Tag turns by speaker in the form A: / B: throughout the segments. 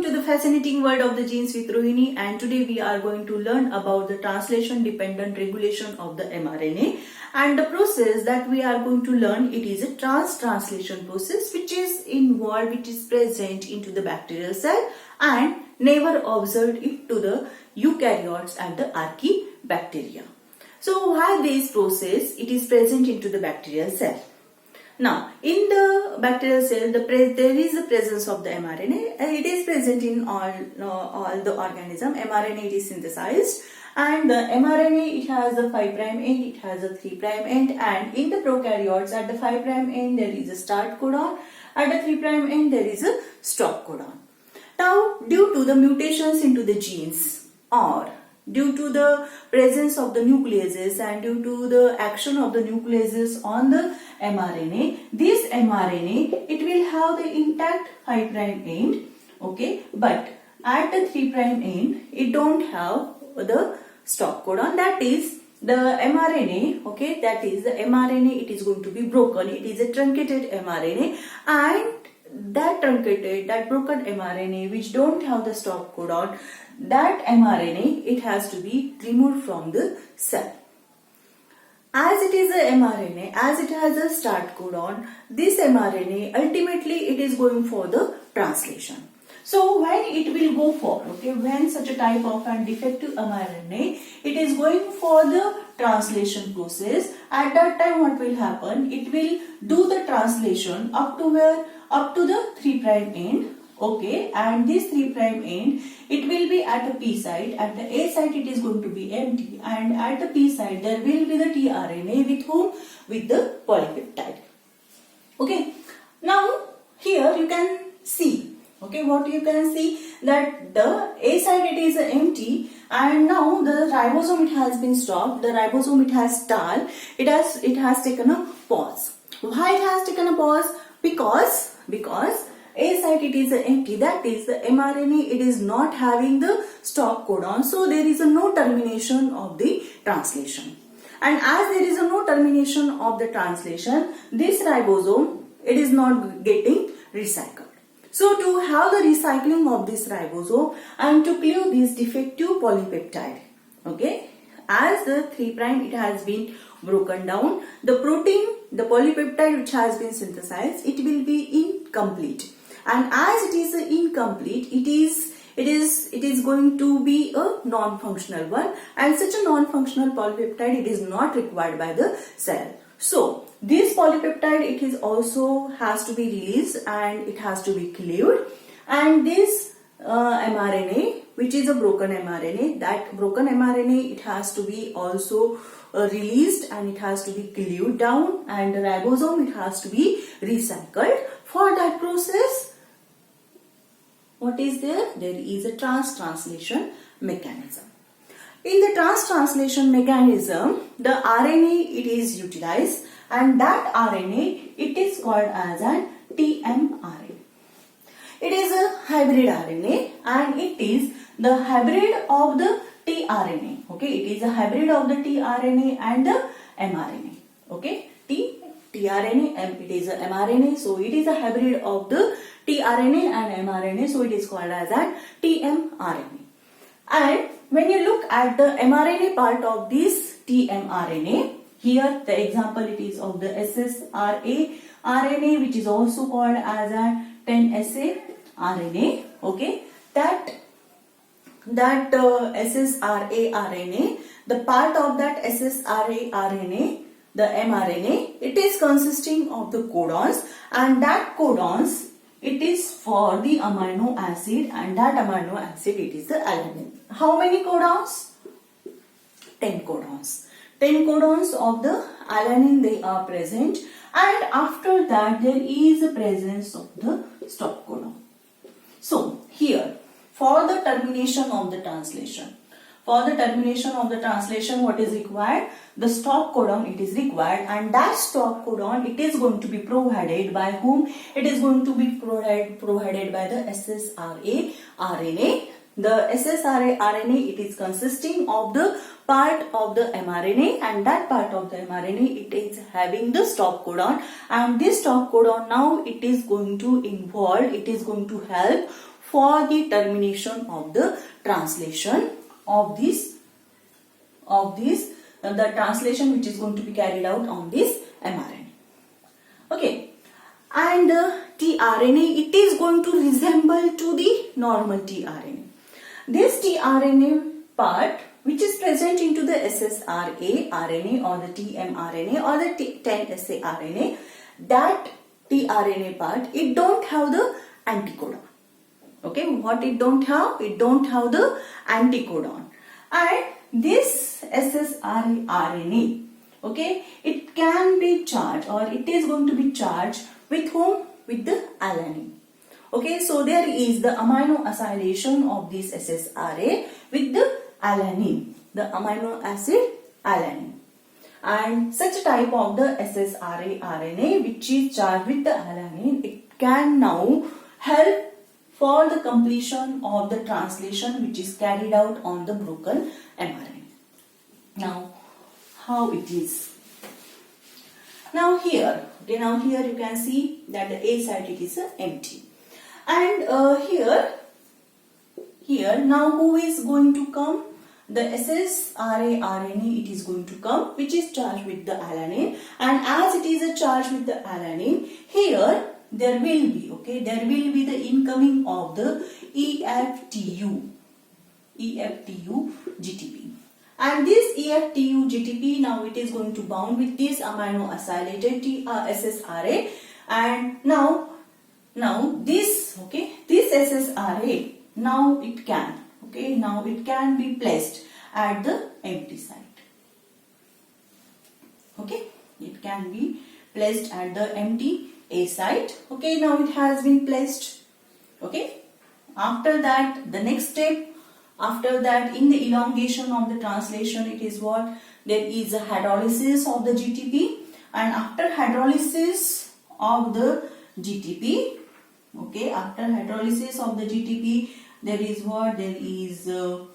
A: To the fascinating world of the genes with Rohini, and today we are going to learn about the translation dependent regulation of the mRNA, and the process that we are going to learn, it is a translation process which is involved, which is present into the bacterial cell and never observed it to the eukaryotes and the archaebacteria. So why this process it is present into the bacterial cell? Now, in the bacterial cell, there is the presence of the mRNA. It is present in all the organism. mRNA it is synthesized, and the mRNA it has the 5' end, it has a 3' end, and in the prokaryotes at the 5' end there is a start codon, at the 3' end there is a stop codon. Now, due to the mutations into the genes or due to the presence of the nucleases and due to the action of the nucleases on the mRNA, this mRNA it will have the intact 5' end, okay, but at the 3' end it don't have the stop codon. That is the mRNA, okay, that is the mRNA it is going to be broken. It is a truncated mRNA, and that broken mRNA which don't have the stop codon, that mRNA it has to be removed from the cell. As it is a mRNA, as it has a start codon, this mRNA ultimately it is going for the translation. So when it will go for, okay, when such a type of an defective mRNA it is going for the translation process, at that time what will happen, it will do the translation up to where, up to the 3' end, okay, and this 3' end it will be at the P site. At the A site it is going to be empty, and at the P site there will be the tRNA with whom, with the polypeptide. Okay, now here you can see, okay, what you can see, that the A site it is empty, and now the ribosome it has been stopped, the ribosome it has stalled, it has taken a pause. Why it has taken a pause? Because A site it is empty, that is the mRNA it is not having the stop codon, so there is no termination of the translation. And as there is no termination of the translation, this ribosome it is not getting recycled. So to have the recycling of this ribosome and to clear this defective polypeptide, okay, as the 3' it has been broken down, the protein, the polypeptide which has been synthesized, it will be incomplete. And as it is incomplete, it is going to be a non-functional one, and such a non-functional polypeptide it is not required by the cell. So this polypeptide it is also has to be released and it has to be cleaved, and this mRNA which is a broken mRNA, that broken mRNA it has to be also released and it has to be cleaved down, and the ribosome it has to be recycled. For that process, what is there? There is a translation mechanism. In the translation mechanism, the RNA it is utilized, and that RNA it is called as an tmRNA. It is a hybrid RNA, and it is the hybrid of the tRNA. Okay, it is a hybrid of the tRNA and the mRNA. Okay, tRNA, it is a mRNA, so it is a hybrid of the tRNA and mRNA, so it is called as an tmRNA. And when you look at the mRNA part of this tmRNA, here the example it is of the ssRA RNA, which is also called as a 10SA RNA. Okay, that ssRA RNA, the part of that ssRA RNA, the mRNA, it is consisting of the codons, and that codons it is for the amino acid, and that amino acid it is the alanine. How many codons? 10 codons. 10 codons of the alanine they are present, and after that there is a presence of the stop codon. So here, for the termination of the translation, what is required? The stop codon it is required, and that stop codon it is going to be provided by whom? It is going to be provided by the ssRA RNA. The ssRA RNA it is consisting of the part of the mRNA, and that part of the mRNA it is having the stop codon, and this stop codon now it is going to involve, it is going to help for the termination of the translation of the translation which is going to be carried out on this mRNA. Okay, and tRNA, it is going to resemble to the normal tRNA. This tRNA part which is present into the ssRA RNA or the tmRNA or the 10SA RNA, that tRNA part, it don't have the anticodon. Okay, what it don't have? It don't have the anticodon. And this ssRA RNA, okay, it can be charged, or it is going to be charged with whom? With the alanine. Okay, so there is the amino acylation of this ssRA with the alanine, the amino acid alanine. And such type of the ssRA RNA which is charged with the alanine, it can now help for the completion of the translation which is carried out on the broken mRNA. Now, how it is? Now here you can see that the A site, it is empty. And here now who is going to come? The ssRA RNA, it is going to come, which is charged with the alanine, and as it is a charge with the alanine, here there will be, okay, there will be the incoming of the EFTU GTP. And this EFTU GTP, now it is going to bound with this amino acylated ssRA, and now this, okay, this ssRA, now it can, okay, now it can be placed at the empty site. Okay, it can be placed at the empty A site. Okay, now it has been placed. Okay, after that, the next step, after that, in the elongation of the translation, it is what? There is a hydrolysis of the GTP, and after hydrolysis of the GTP, okay, after hydrolysis of the GTP, there is what? There is a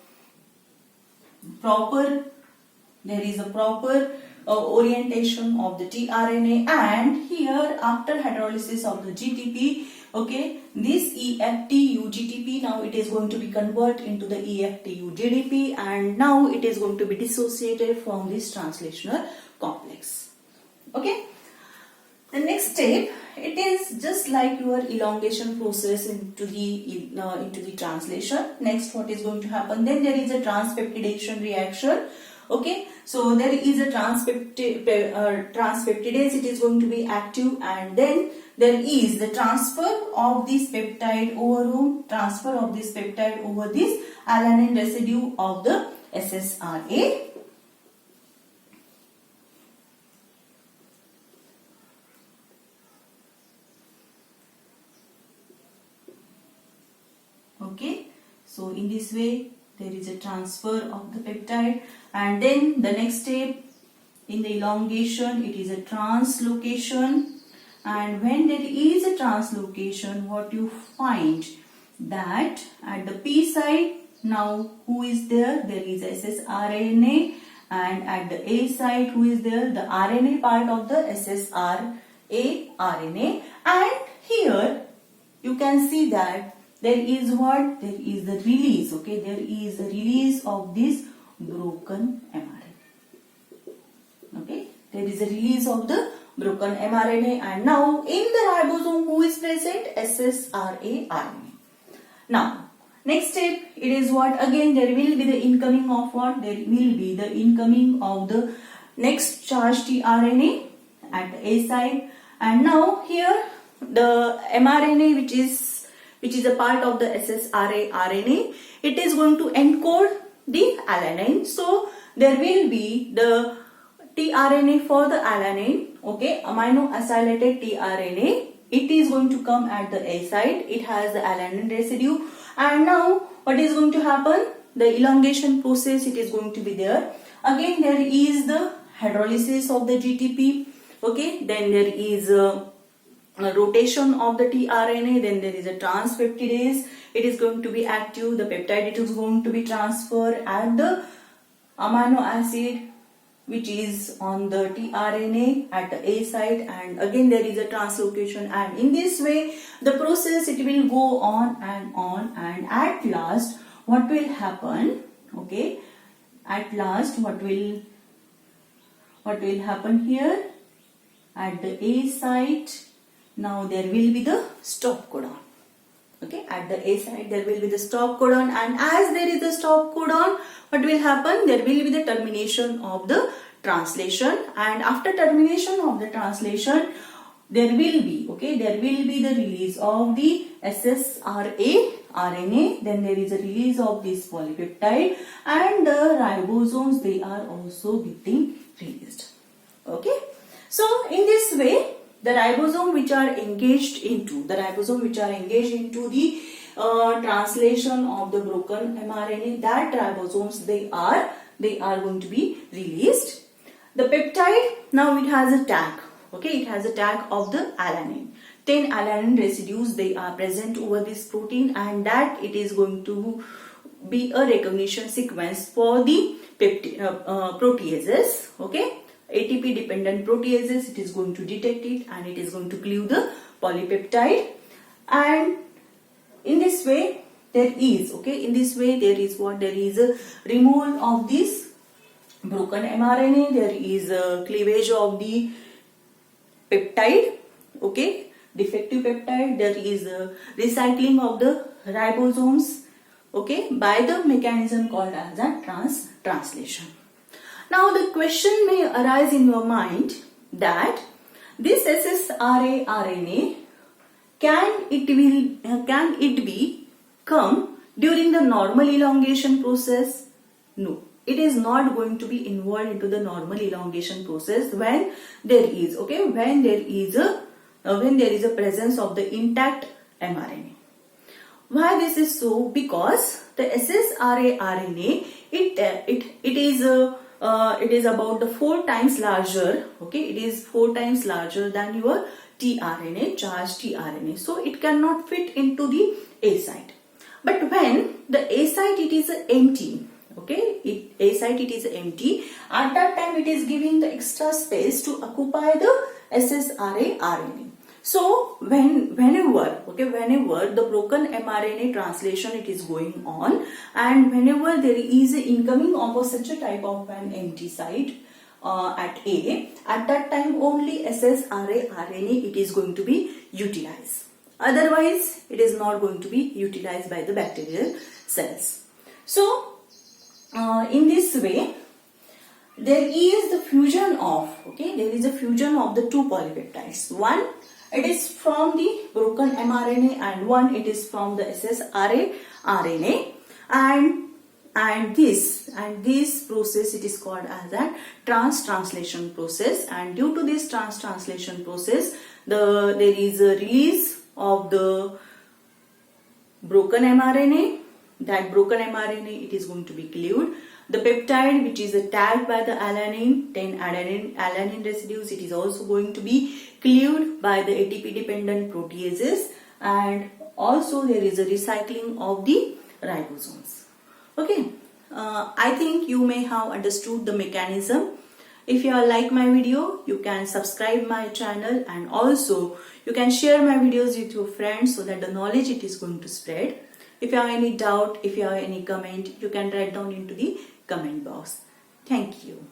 A: proper orientation of the tRNA, and here after hydrolysis of the GTP, okay, this EFTU GTP, now it is going to be converted into the EFTU GDP, and now it is going to be dissociated from this translational complex. Okay, the next step, it is just like your elongation process into the translation. Next, what is going to happen? Then there is a transpeptidation reaction. Okay, so there is a transpeptidase, it is going to be active, and then there is the transfer of this peptide over this alanine residue of the ssRA. Okay, so in this way there is a transfer of the peptide, and then the next step in the elongation, it is a translocation, and when there is a translocation, what you find that at the P site, now who is there? There is ssRNA, and at the A site, who is there? The RNA part of the ssRA RNA, and here you can see that there is what? There is the release, okay, there is the release of this broken mRNA. Okay, there is a release of the broken mRNA, and now in the ribosome, who is present? ssRA RNA. Now, next step, it is what? Again, there will be the incoming of what? There will be the incoming of the next charged tRNA at the A site, and now here the mRNA which is a part of the ssRA RNA, it is going to encode the alanine. So there will be the tRNA for the alanine, okay, amino acylated tRNA. It is going to come at the A site. It has the alanine residue, and now what is going to happen? The elongation process, it is going to be there. Again, there is the hydrolysis of the GTP. Okay, then there is a rotation of the tRNA, then there is a transpeptidase, it is going to be active, the peptide, it is going to be transferred at the amino acid which is on the tRNA at the A site, and again there is a translocation, and in this way the process it will go on, and at last what will happen, okay, at last what will happen here at the A site. Now there will be the stop codon. Okay, at the A site there will be the stop codon, and as there is a stop codon, what will happen? There will be the termination of the translation, and after termination of the translation, there will be the release of the ssRA RNA. Then there is a release of this polypeptide, and the ribosomes, they are also getting released. Okay, so in this way, the ribosome which are engaged into the translation of the broken mRNA, that ribosomes, they are going to be released. The peptide, now it has a tag. Okay, it has a tag of the alanine. 10 alanine residues, they are present over this protein, and that it is going to be a recognition sequence for the proteases. Okay, ATP dependent proteases, it is going to detect it, and it is going to cleave the polypeptide. And in this way there is a removal of this broken mRNA, there is a cleavage of the peptide, okay, defective peptide, there is a recycling of the ribosomes, okay, by the mechanism called as a translation. Now the question may arise in your mind that this ssRA RNA, can it be come during the normal elongation process? No, it is not going to be involved into the normal elongation process when there is a presence of the intact mRNA. Why this is so? Because the ssRA RNA, it is about the 4 times larger. Okay, it is 4 times larger than your tRNA, charged tRNA. So it cannot fit into the A site. But when the A site it is empty, okay, A site it is empty, at that time it is giving the extra space to occupy the ssRA RNA. So whenever the broken mRNA translation it is going on, and whenever there is an incoming of such a type of an empty site at A, at that time only ssRA RNA it is going to be utilized. Otherwise it is not going to be utilized by the bacterial cells. So in this way there is the fusion of the 2 polypeptides. One, it is from the broken mRNA, and one it is from the ssRA RNA, and this process it is called as a translation process. And due to this translation process, there is a release of the broken mRNA. That broken mRNA it is going to be cleaved. The peptide which is tagged by the alanine, 10 alanine residues, it is also going to be cleaved by the ATP dependent proteases, and also there is a recycling of the ribosomes. Okay, I think you may have understood the mechanism. If you like my video, you can subscribe my channel, and also you can share my videos with your friends so that the knowledge it is going to spread. If you have any doubt, if you have any comment, you can write down into the comment box. Thank you.